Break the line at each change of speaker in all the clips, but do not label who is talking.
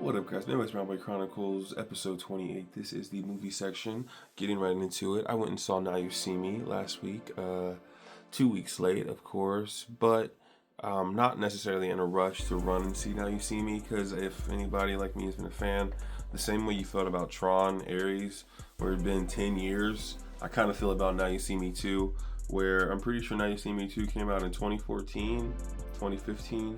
What up, guys? Midwest Brown Boy Chronicles, episode 28. This is the movie section. Getting right into it. I went and saw Now You See Me last week. 2 weeks late, of course, but not necessarily in a rush to run and see Now You See Me, because if anybody like me has been a fan, the same way you felt about Tron, Ares, where it's been 10 years, I kind of feel about Now You See Me too, where I'm pretty sure Now You See Me 2 came out in 2014, 2015.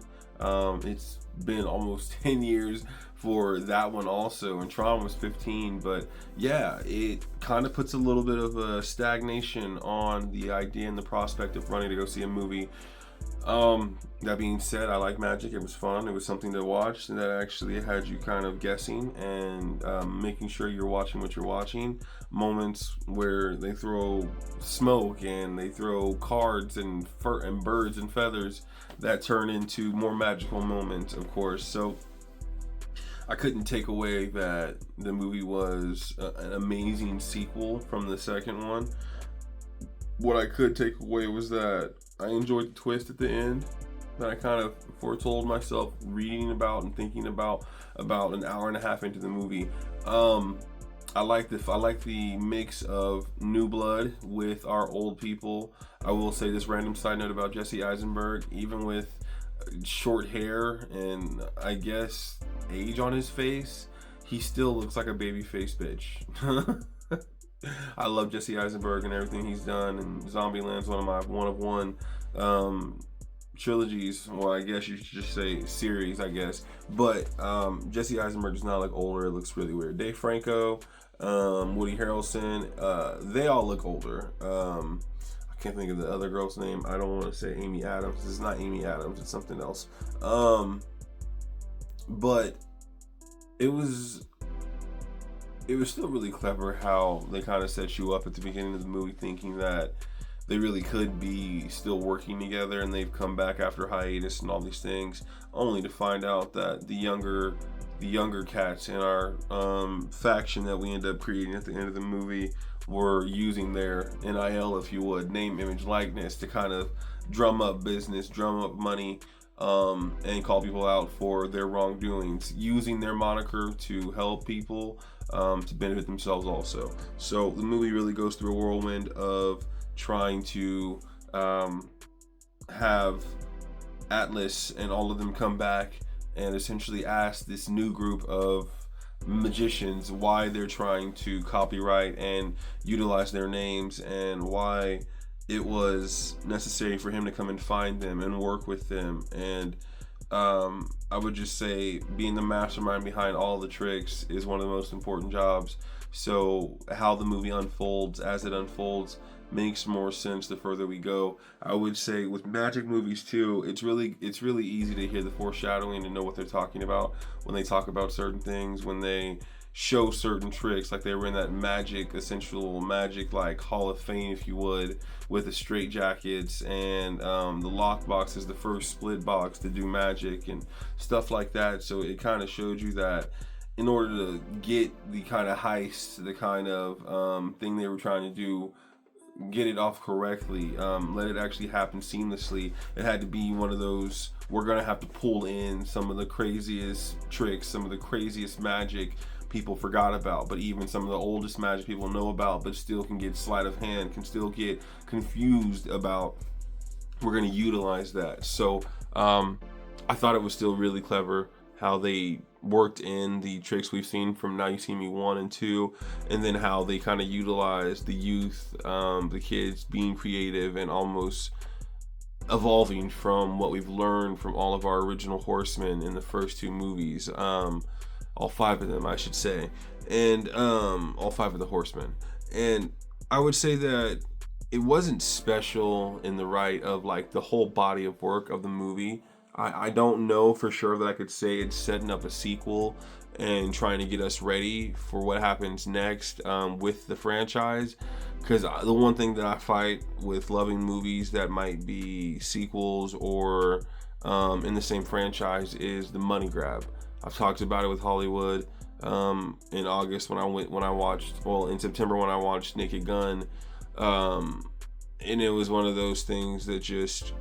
It's been almost 10 years for that one also, and Tron was 15, but yeah, it kind of puts a little bit of a stagnation on the idea and the prospect of running to go see a movie. That being said, I like Magic. It was fun. It was something to watch that actually had you kind of guessing and making sure you're watching what you're watching. Moments where they throw smoke and they throw cards and birds and feathers that turn into more magical moments, of course. So I couldn't take away that the movie was an amazing sequel from the second one. What I could take away was that I enjoyed the twist at the end that I kind of foretold myself reading about and thinking about an hour and a half into the movie. I like the mix of new blood with our old people. I will say this random side note about Jesse Eisenberg: even with short hair and I guess age on his face, he still looks like a baby face bitch. I love Jesse Eisenberg and everything he's done, and Zombieland's one of my one trilogies. Well, I guess you should just say series, I guess. But Jesse Eisenberg does not look older. It looks really weird. Dave Franco, Woody Harrelson, they all look older. I can't think of the other girl's name. I don't want to say Amy Adams. It's not Amy Adams. It's something else. But it was still really clever how they kind of set you up at the beginning of the movie thinking that they really could be still working together, and they've come back after hiatus and all these things, only to find out that the younger cats in our faction that we end up creating at the end of the movie were using their NIL, if you would, name, image, likeness, to kind of drum up business, drum up money, and call people out for their wrongdoings, using their moniker to help people, to benefit themselves also. So the movie really goes through a whirlwind of trying to have Atlas and all of them come back and essentially ask this new group of magicians why they're trying to copyright and utilize their names, and why it was necessary for him to come and find them and work with them. And I would just say being the mastermind behind all the tricks is one of the most important jobs. So how the movie unfolds, as it unfolds, makes more sense the further we go. I would say with magic movies too, it's really easy to hear the foreshadowing and know what they're talking about when they talk about certain things, when they show certain tricks, like they were in that essential magic like Hall of Fame, if you would, with the straight jackets, and the lockbox is the first split box to do magic and stuff like that. So it kind of showed you that in order to get the kind of heist, the kind of thing they were trying to do, get it off correctly, let it actually happen seamlessly, it had to be one of those, we're gonna have to pull in some of the craziest tricks, some of the craziest magic people forgot about, but even some of the oldest magic people know about, but still can get sleight of hand, can still get confused about. We're going to utilize that. So I thought it was still really clever how they worked in the tricks we've seen from Now You See Me 1 and 2, and then how they kind of utilized the youth, the kids being creative and almost evolving from what we've learned from all of our original horsemen in the first two movies. All five of them, I should say, and all five of the horsemen. And I would say that it wasn't special in the right of like the whole body of work of the movie. I don't know for sure that I could say it's setting up a sequel and trying to get us ready for what happens next with the franchise. Because the one thing that I fight with loving movies that might be sequels or in the same franchise is the money grab. I've talked about it with Hollywood in August in September when I watched Naked Gun, and it was one of those things that just,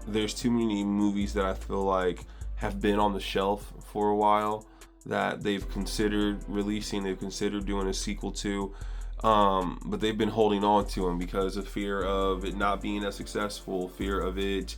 there's too many movies that I feel like have been on the shelf for a while that they've considered releasing, they've considered doing a sequel to, but they've been holding on to them because of fear of it not being as successful, fear of it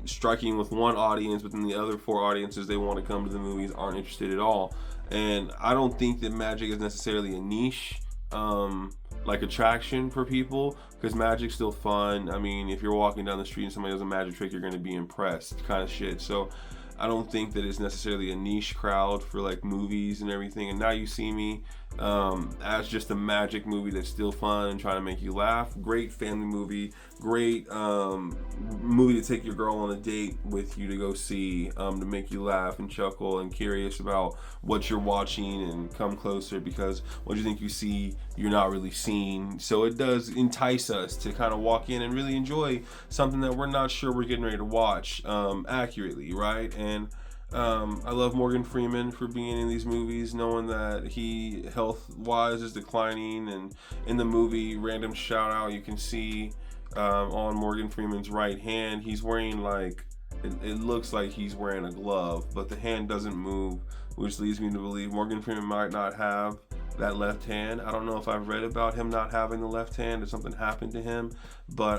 striking with one audience, but then the other 4 audiences they want to come to the movies aren't interested at all. And I don't think that magic is necessarily a niche like attraction for people, because magic's still fun. I mean, if you're walking down the street and somebody does a magic trick, you're going to be impressed, kind of shit. So I don't think that it's necessarily a niche crowd for like movies and everything. And Now You See Me, as just a magic movie that's still fun and trying to make you laugh. Great family movie, great movie to take your girl on a date with you to go see, to make you laugh and chuckle and curious about what you're watching and come closer, because what you think you see, you're not really seeing. So it does entice us to kind of walk in and really enjoy something that we're not sure we're getting ready to watch accurately, right? And I love Morgan Freeman for being in these movies, knowing that he health-wise is declining. And in the movie, random shout-out, you can see on Morgan Freeman's right hand, he's wearing like, it looks like he's wearing a glove, but the hand doesn't move, which leads me to believe Morgan Freeman might not have that left hand. I don't know if I've read about him not having the left hand, if something happened to him, but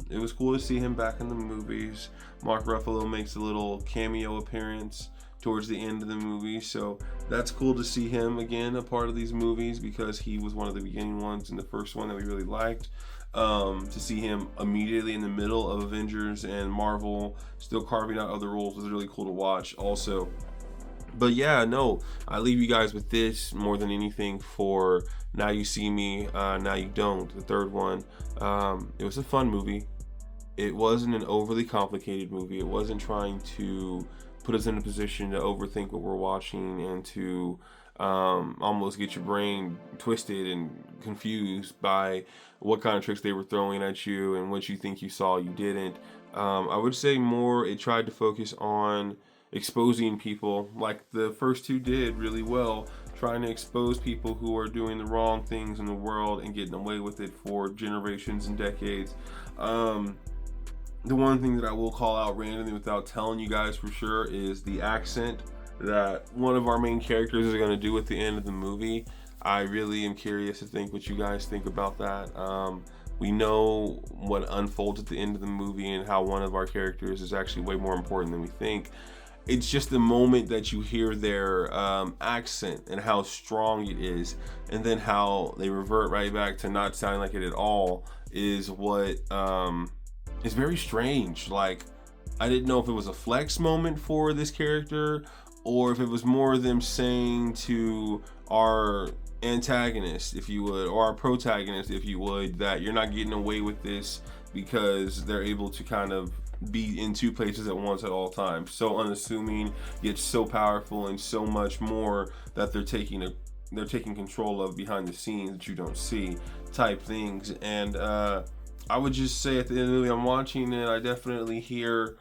it was cool to see him back in the movies. Mark Ruffalo makes a little cameo appearance towards the end of the movie, so that's cool to see him again a part of these movies, because he was one of the beginning ones in the first one that we really liked. To see him immediately in the middle of Avengers and Marvel still carving out other roles was really cool to watch also. But yeah, no, I leave you guys with this more than anything for Now You See Me, Now You Don't, the third one. It was a fun movie. It wasn't an overly complicated movie. It wasn't trying to put us in a position to overthink what we're watching and to almost get your brain twisted and confused by what kind of tricks they were throwing at you and what you think you saw you didn't. I would say more it tried to focus on exposing people, like the first 2 did really well, trying to expose people who are doing the wrong things in the world and getting away with it for generations and decades. The one thing that I will call out randomly without telling you guys for sure is the accent that one of our main characters is going to do at the end of the movie. I really am curious to think what you guys think about that. We know what unfolds at the end of the movie and how one of our characters is actually way more important than we think. It's just the moment that you hear their accent and how strong it is, and then how they revert right back to not sounding like it at all, is what is very strange. Like, I didn't know if it was a flex moment for this character, or if it was more them saying to our antagonist, if you would, or our protagonist, if you would, that you're not getting away with this, because they're able to kind of be in 2 places at once at all times. So unassuming, yet so powerful, and so much more that they're taking control of behind the scenes that you don't see, type things. And I would just say at the end of the movie, I'm watching it, I definitely hear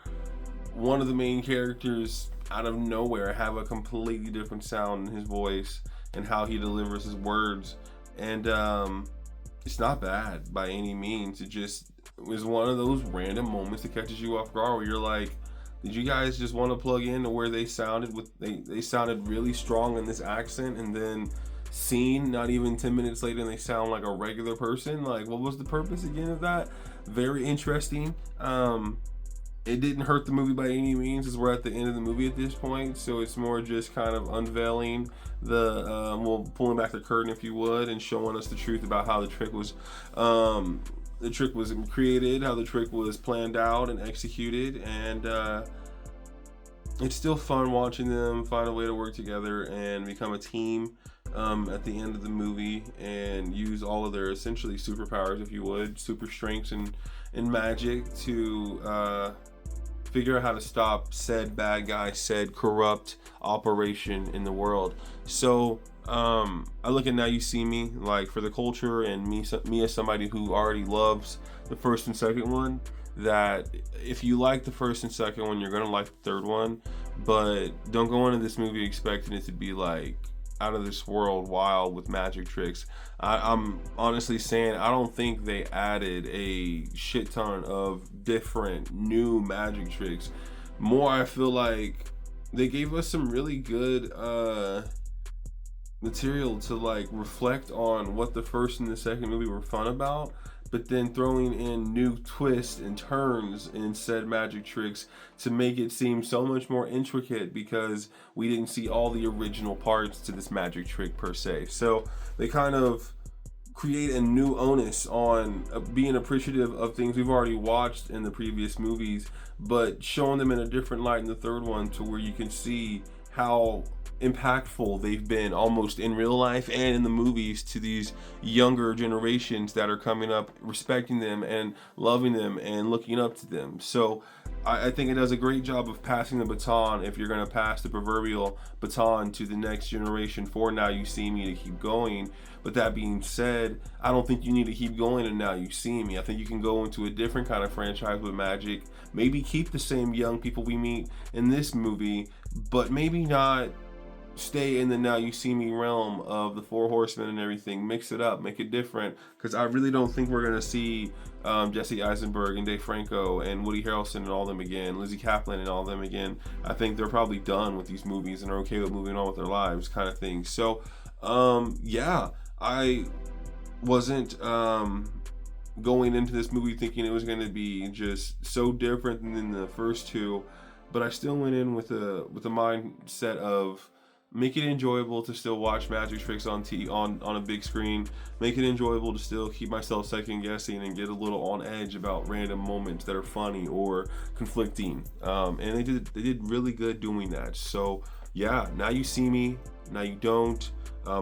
one of the main characters out of nowhere have a completely different sound in his voice and how he delivers his words. And it's not bad by any means. It just was one of those random moments that catches you off guard, where you're like, did you guys just want to plug in to where they sounded with they sounded really strong in this accent, and then scene not even 10 minutes later and they sound like a regular person? Like, what was the purpose again of that? Very interesting. It didn't hurt the movie by any means, as we're at the end of the movie at this point, so it's more just kind of unveiling pulling back the curtain, if you would, and showing us the truth about how the trick was created, how the trick was planned out and executed. And it's still fun watching them find a way to work together and become a team at the end of the movie, and use all of their essentially superpowers, if you would, super strengths and magic to figure out how to stop said bad guy, said corrupt operation in the world. So I look at Now You See Me, like, for the culture, and me as somebody who already loves the first and second one, that if you like the first and second one, you're gonna like the third one. But don't go into this movie expecting it to be like out of this world wild with magic tricks. I'm honestly saying I don't think they added a shit ton of different new magic tricks. More, I feel like they gave us some really good material to like reflect on what the first and the second movie were fun about, but then throwing in new twists and turns in said magic tricks to make it seem so much more intricate because we didn't see all the original parts to this magic trick per se. So they kind of create a new onus on being appreciative of things we've already watched in the previous movies, but showing them in a different light in the third one to where you can see how impactful they've been almost in real life and in the movies to these younger generations that are coming up, respecting them and loving them and looking up to them. So I think it does a great job of passing the baton, if you're going to pass the proverbial baton to the next generation for Now You See Me, to keep going. But that being said, I don't think you need to keep going and Now You See Me. I think you can go into a different kind of franchise with magic. Maybe keep the same young people we meet in this movie, but maybe not stay in the Now You See Me realm of the Four Horsemen and everything. Mix it up, make it different, because I really don't think we're gonna see Jesse Eisenberg and Dave Franco and Woody Harrelson and all them again, Lizzie Kaplan and all them again. I think they're probably done with these movies and are okay with moving on with their lives, kind of thing. So yeah, I wasn't going into this movie thinking it was going to be just so different than the first two, but I still went in with a mindset of make it enjoyable to still watch magic tricks on a big screen. Make it enjoyable to still keep myself second guessing and get a little on edge about random moments that are funny or conflicting. And they did really good doing that. So yeah, Now You See Me, Now You Don't,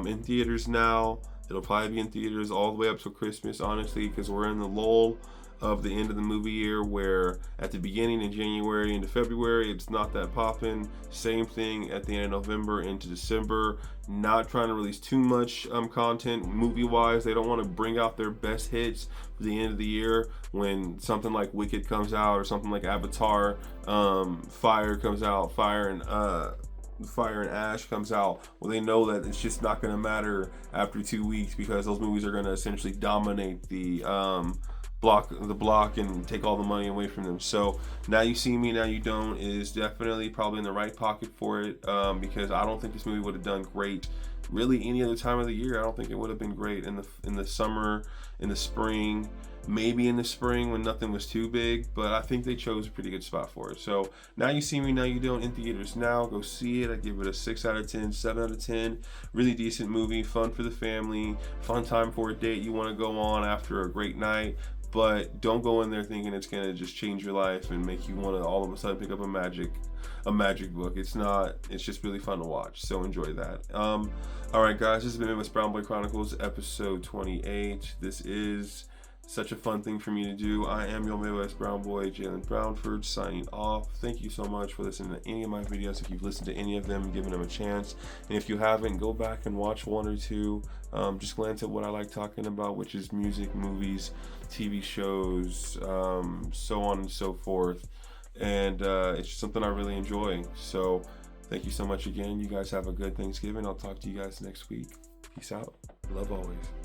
in theaters now. It'll probably be in theaters all the way up to Christmas, honestly, because we're in the lull of the end of the movie year, where at the beginning in January into February it's not that poppin'. Same thing at the end of November into December. Not trying to release too much content movie wise. They don't want to bring out their best hits for the end of the year when something like Wicked comes out or something like Avatar, Fire comes out, Fire and Ash comes out. Well, they know that it's just not going to matter after 2 weeks because those movies are going to essentially dominate the block and take all the money away from them. So Now You See Me, Now You Don't is definitely probably in the right pocket for it, because I don't think this movie would have done great really any other time of the year. I don't think it would have been great in the summer, in the spring, maybe in the spring when nothing was too big, but I think they chose a pretty good spot for it. So Now You See Me, Now You Don't in theaters now. Go see it. I give it a 6 out of 10, 7 out of 10. Really decent movie, fun for the family, fun time for a date you want to go on after a great night. But don't go in there thinking it's gonna just change your life and make you want to all of a sudden pick up a magic book. It's not. It's just really fun to watch. So enjoy that. All right, guys. This has been Midwest Brown Boy Chronicles, episode 28. This is such a fun thing for me to do. I am your Midwest Brown Boy, Jalen Brownford, signing off. Thank you so much for listening to any of my videos. If you've listened to any of them, giving them a chance, and if you haven't, go back and watch one or two. Just glance at what I like talking about, which is music, movies, TV shows, so on and so forth. And it's just something I really enjoy. So thank you so much again. You guys have a good Thanksgiving. I'll talk to you guys next week. Peace out. Love always.